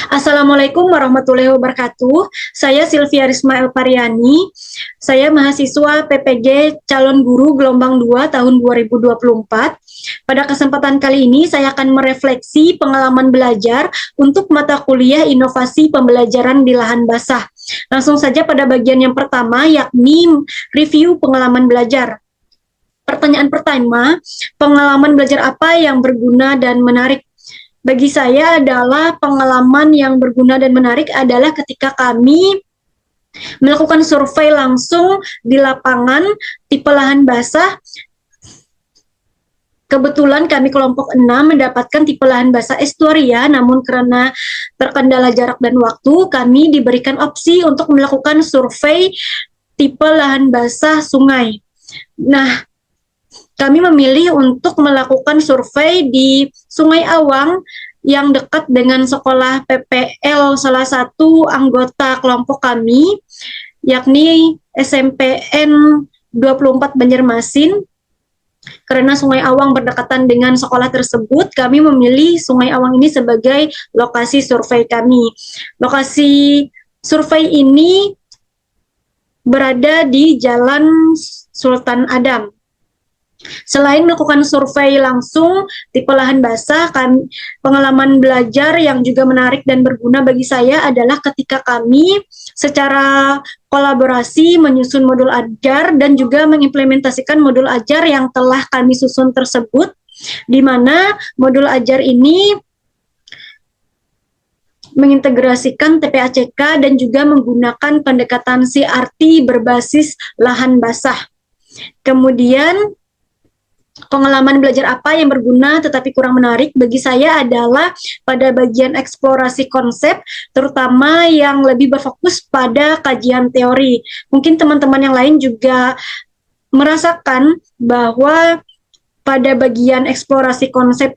Assalamualaikum warahmatullahi wabarakatuh. Saya Sylvia Rismael Pariani. Saya mahasiswa PPG Calon Guru Gelombang 2 tahun 2024. Pada kesempatan kali ini saya akan merefleksi pengalaman belajar untuk mata kuliah inovasi pembelajaran di lahan basah. Langsung saja pada bagian yang pertama, yakni review pengalaman belajar. Pertanyaan pertama, pengalaman belajar apa yang berguna dan menarik? Bagi saya adalah pengalaman yang berguna dan menarik adalah ketika kami melakukan survei langsung di lapangan tipe lahan basah. Kebetulan kami kelompok 6 mendapatkan tipe lahan basah estuaria, namun karena terkendala jarak dan waktu, kami diberikan opsi untuk melakukan survei tipe lahan basah sungai. Nah, kami memilih untuk melakukan survei di Sungai Awang yang dekat dengan sekolah PPL salah satu anggota kelompok kami, yakni SMPN 24 Banjarmasin. Karena Sungai Awang berdekatan dengan sekolah tersebut, kami memilih Sungai Awang ini sebagai lokasi survei kami. Lokasi survei ini berada di Jalan Sultan Adam. Selain melakukan survei langsung tipe lahan basah, pengalaman belajar yang juga menarik dan berguna bagi saya adalah ketika kami secara kolaborasi menyusun modul ajar dan juga mengimplementasikan modul ajar yang telah kami susun tersebut, di mana modul ajar ini mengintegrasikan TPACK dan juga menggunakan pendekatan CRT berbasis lahan basah. Kemudian pengalaman belajar apa yang berguna tetapi kurang menarik bagi saya adalah pada bagian eksplorasi konsep, terutama yang lebih berfokus pada kajian teori. Mungkin teman-teman yang lain juga merasakan bahwa pada bagian eksplorasi konsep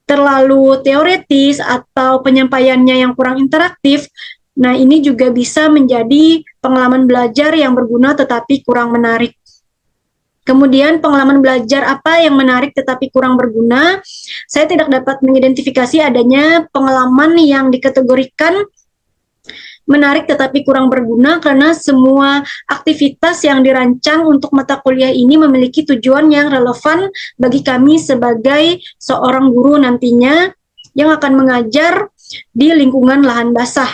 terlalu teoretis atau penyampaiannya yang kurang interaktif. Nah, ini juga bisa menjadi pengalaman belajar yang berguna tetapi kurang menarik. Kemudian pengalaman belajar apa yang menarik tetapi kurang berguna? Saya tidak dapat mengidentifikasi adanya pengalaman yang dikategorikan menarik tetapi kurang berguna karena semua aktivitas yang dirancang untuk mata kuliah ini memiliki tujuan yang relevan bagi kami sebagai seorang guru nantinya yang akan mengajar di lingkungan lahan basah.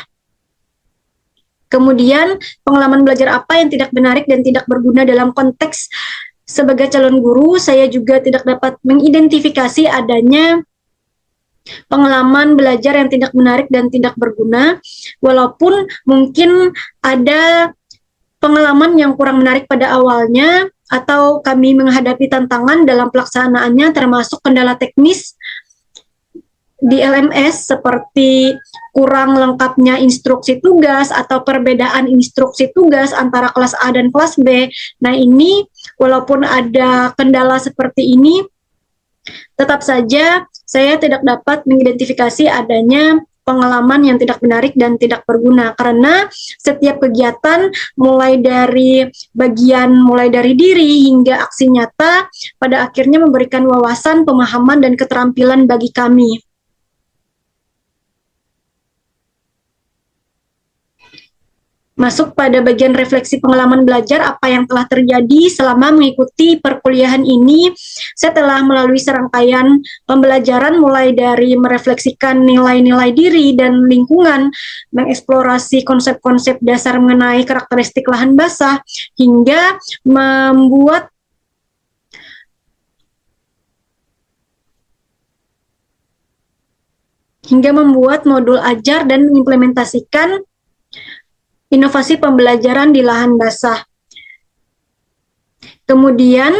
Kemudian pengalaman belajar apa yang tidak menarik dan tidak berguna dalam konteks sebagai calon guru, saya juga tidak dapat mengidentifikasi adanya pengalaman belajar yang tidak menarik dan tidak berguna, walaupun mungkin ada pengalaman yang kurang menarik pada awalnya, atau kami menghadapi tantangan dalam pelaksanaannya termasuk kendala teknis di LMS seperti kurang lengkapnya instruksi tugas atau perbedaan instruksi tugas antara kelas A dan kelas B. Nah, ini walaupun ada kendala seperti ini, tetap saja saya tidak dapat mengidentifikasi adanya pengalaman yang tidak menarik dan tidak berguna karena setiap kegiatan mulai dari diri hingga aksi nyata pada akhirnya memberikan wawasan, pemahaman dan keterampilan bagi kami. Masuk pada bagian refleksi pengalaman belajar apa yang telah terjadi selama mengikuti perkuliahan ini. Saya telah melalui serangkaian pembelajaran mulai dari merefleksikan nilai-nilai diri dan lingkungan, mengeksplorasi konsep-konsep dasar mengenai karakteristik lahan basah, hingga membuat modul ajar dan mengimplementasikan inovasi pembelajaran di lahan basah. Kemudian,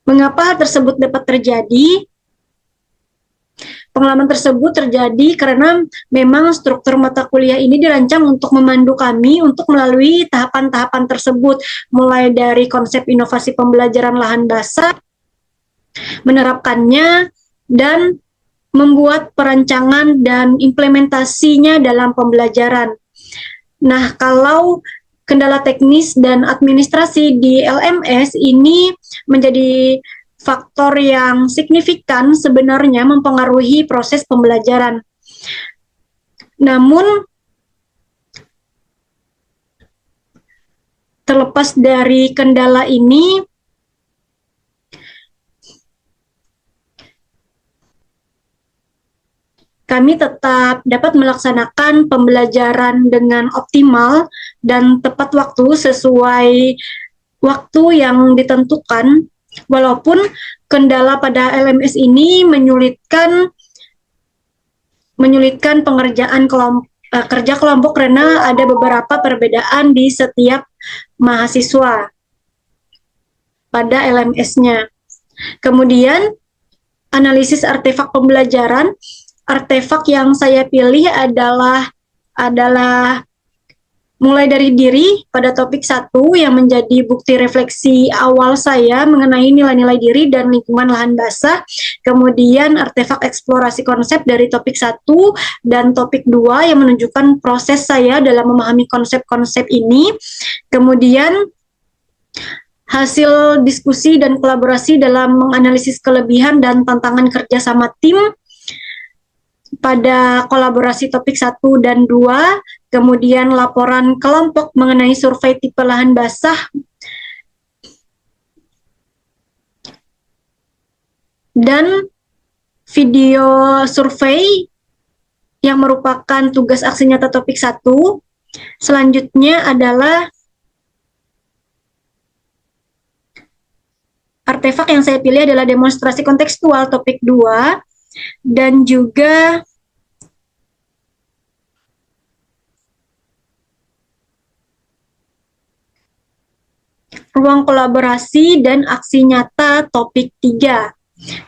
mengapa hal tersebut dapat terjadi? Pengalaman tersebut terjadi karena memang struktur mata kuliah ini dirancang untuk memandu kami untuk melalui tahapan-tahapan tersebut, mulai dari konsep inovasi pembelajaran lahan basah, menerapkannya, dan membuat perancangan dan implementasinya dalam pembelajaran. Nah, kalau kendala teknis dan administrasi di LMS ini menjadi faktor yang signifikan sebenarnya mempengaruhi proses pembelajaran. Namun, terlepas dari kendala ini, kami tetap dapat melaksanakan pembelajaran dengan optimal dan tepat waktu sesuai waktu yang ditentukan, walaupun kendala pada LMS ini menyulitkan pengerjaan kerja kelompok karena ada beberapa perbedaan di setiap mahasiswa pada LMS-nya. Kemudian, analisis artefak pembelajaran. Artefak yang saya pilih adalah mulai dari diri pada topik 1 yang menjadi bukti refleksi awal saya mengenai nilai-nilai diri dan lingkungan lahan basah. Kemudian artefak eksplorasi konsep dari topik 1 dan topik 2 yang menunjukkan proses saya dalam memahami konsep-konsep ini. Kemudian hasil diskusi dan kolaborasi dalam menganalisis kelebihan dan tantangan kerja sama tim pada kolaborasi topik 1 dan 2, kemudian laporan kelompok mengenai survei tipe lahan basah, dan video survei yang merupakan tugas aksi nyata topik 1. Selanjutnya adalah artefak yang saya pilih adalah demonstrasi kontekstual topik 2 dan juga ruang kolaborasi dan aksi nyata topik 3.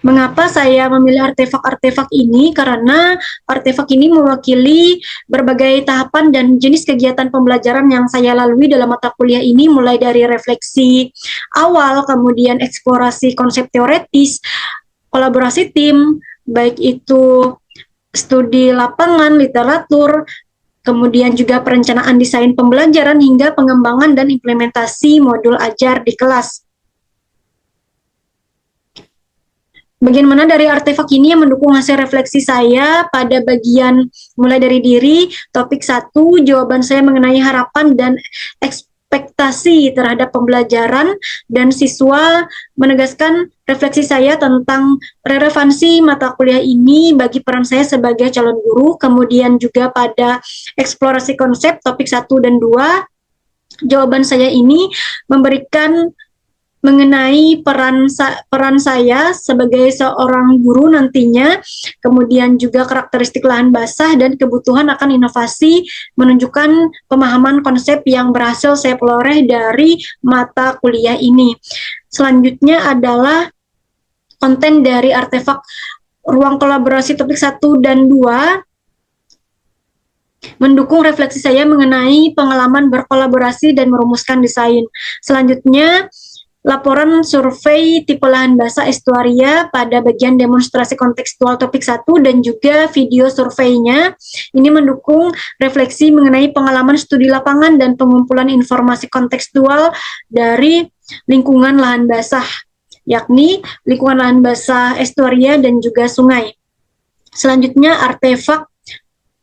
Mengapa saya memilih artefak-artefak ini? Karena artefak ini mewakili berbagai tahapan dan jenis kegiatan pembelajaran yang saya lalui dalam mata kuliah ini, mulai dari refleksi awal, kemudian eksplorasi konsep teoretis, kolaborasi tim, baik itu studi lapangan, literatur, kemudian juga perencanaan desain pembelajaran hingga pengembangan dan implementasi modul ajar di kelas. Bagian mana dari artefak ini yang mendukung hasil refleksi saya pada bagian mulai dari diri, topik 1, jawaban saya mengenai harapan dan ekspektasi terhadap pembelajaran, dan siswa menegaskan refleksi saya tentang relevansi mata kuliah ini bagi peran saya sebagai calon guru. Kemudian juga pada eksplorasi konsep topik 1 dan 2, jawaban saya ini memberikan mengenai peran saya sebagai seorang guru nantinya, kemudian juga karakteristik lahan basah dan kebutuhan akan inovasi, menunjukkan pemahaman konsep yang berhasil saya peroleh dari mata kuliah ini. Selanjutnya adalah konten dari artefak ruang kolaborasi topik 1 dan 2, mendukung refleksi saya mengenai pengalaman berkolaborasi dan merumuskan desain. Selanjutnya, laporan survei tipe lahan basah estuaria pada bagian demonstrasi kontekstual topik 1 dan juga video surveinya. Ini mendukung refleksi mengenai pengalaman studi lapangan dan pengumpulan informasi kontekstual dari lingkungan lahan basah, yakni lingkungan lahan basah estuaria dan juga sungai. Selanjutnya, artefak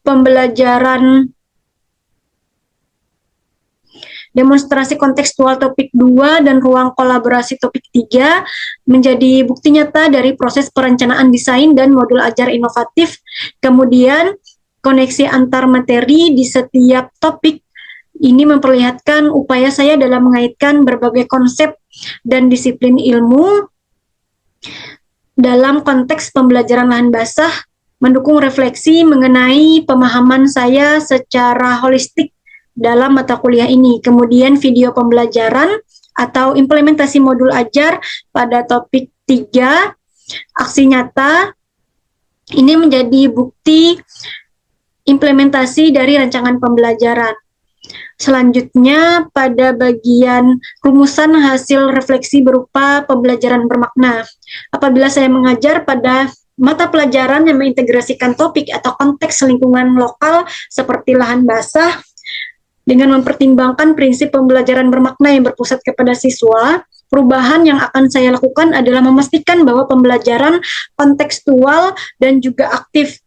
pembelajaran demonstrasi kontekstual topik 2 dan ruang kolaborasi topik 3 menjadi bukti nyata dari proses perencanaan desain dan modul ajar inovatif. Kemudian, koneksi antar materi di setiap topik ini memperlihatkan upaya saya dalam mengaitkan berbagai konsep dan disiplin ilmu dalam konteks pembelajaran lahan basah, mendukung refleksi mengenai pemahaman saya secara holistik dalam mata kuliah ini. Kemudian video pembelajaran atau implementasi modul ajar pada topik 3, aksi nyata, ini menjadi bukti implementasi dari rancangan pembelajaran. Selanjutnya, pada bagian rumusan hasil refleksi berupa pembelajaran bermakna. Apabila saya mengajar pada mata pelajaran yang mengintegrasikan topik atau konteks lingkungan lokal seperti lahan basah, Dengan mempertimbangkan prinsip pembelajaran bermakna yang berpusat kepada siswa, perubahan yang akan saya lakukan adalah memastikan bahwa pembelajaran kontekstual dan juga aktif.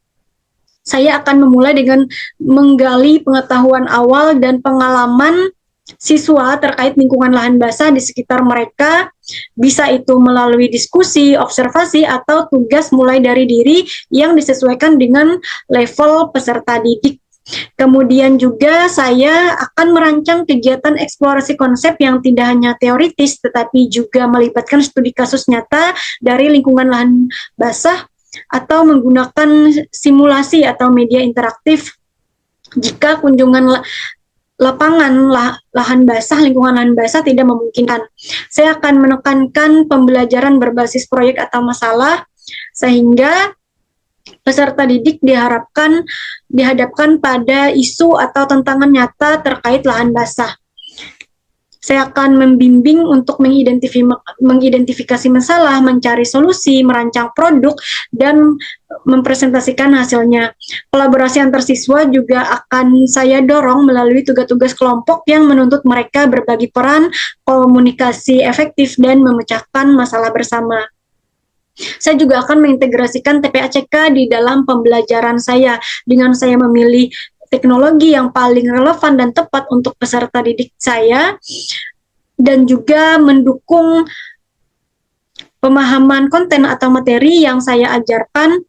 Saya akan memulai dengan menggali pengetahuan awal dan pengalaman siswa terkait lingkungan lahan basah di sekitar mereka, bisa itu melalui diskusi, observasi, atau tugas mulai dari diri yang disesuaikan dengan level peserta didik. Kemudian juga saya akan merancang kegiatan eksplorasi konsep yang tidak hanya teoritis, tetapi juga melibatkan studi kasus nyata dari lingkungan lahan basah atau menggunakan simulasi atau media interaktif jika kunjungan lapangan lahan basah, lingkungan lahan basah tidak memungkinkan. Saya akan menekankan pembelajaran berbasis proyek atau masalah, sehingga peserta didik dihadapkan pada isu atau tantangan nyata terkait lahan basah. Saya akan membimbing untuk mengidentifikasi masalah, mencari solusi, merancang produk, dan mempresentasikan hasilnya. Kolaborasi antar siswa juga akan saya dorong melalui tugas-tugas kelompok yang menuntut mereka berbagi peran, komunikasi efektif, dan memecahkan masalah bersama. Saya juga akan mengintegrasikan TPACK di dalam pembelajaran saya dengan saya memilih teknologi yang paling relevan dan tepat untuk peserta didik saya, dan juga mendukung pemahaman konten atau materi yang saya ajarkan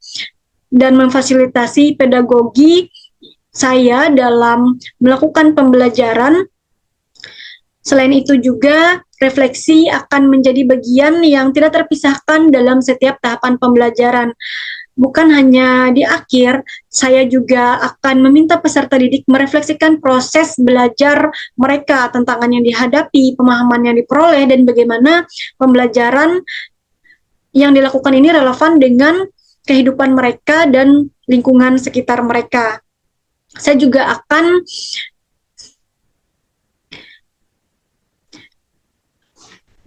dan memfasilitasi pedagogi saya dalam melakukan pembelajaran. Selain itu juga refleksi akan menjadi bagian yang tidak terpisahkan dalam setiap tahapan pembelajaran. Bukan hanya di akhir, saya juga akan meminta peserta didik merefleksikan proses belajar mereka, tantangan yang dihadapi, pemahaman yang diperoleh, dan bagaimana pembelajaran yang dilakukan ini relevan dengan kehidupan mereka dan lingkungan sekitar mereka. Saya juga akan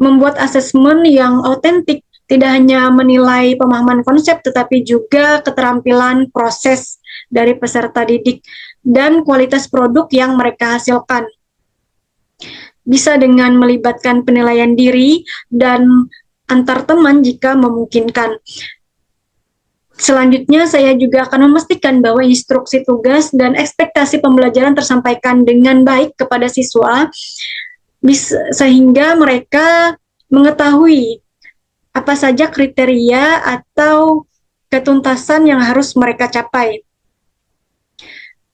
membuat asesmen yang autentik, tidak hanya menilai pemahaman konsep, tetapi juga keterampilan proses dari peserta didik dan kualitas produk yang mereka hasilkan. Bisa dengan melibatkan penilaian diri dan antar teman jika memungkinkan. Selanjutnya, saya juga akan memastikan bahwa instruksi tugas dan ekspektasi pembelajaran tersampaikan dengan baik kepada siswa, sehingga mereka mengetahui apa saja kriteria atau ketuntasan yang harus mereka capai.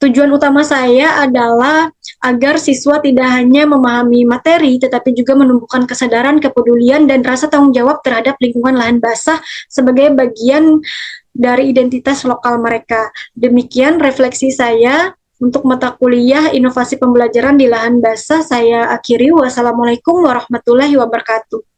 Tujuan utama saya adalah agar siswa tidak hanya memahami materi, tetapi juga menumbuhkan kesadaran, kepedulian, dan rasa tanggung jawab terhadap lingkungan lahan basah sebagai bagian dari identitas lokal mereka. Demikian refleksi saya untuk mata kuliah inovasi pembelajaran di lahan basah. Saya akhiri. Wassalamualaikum warahmatullahi wabarakatuh.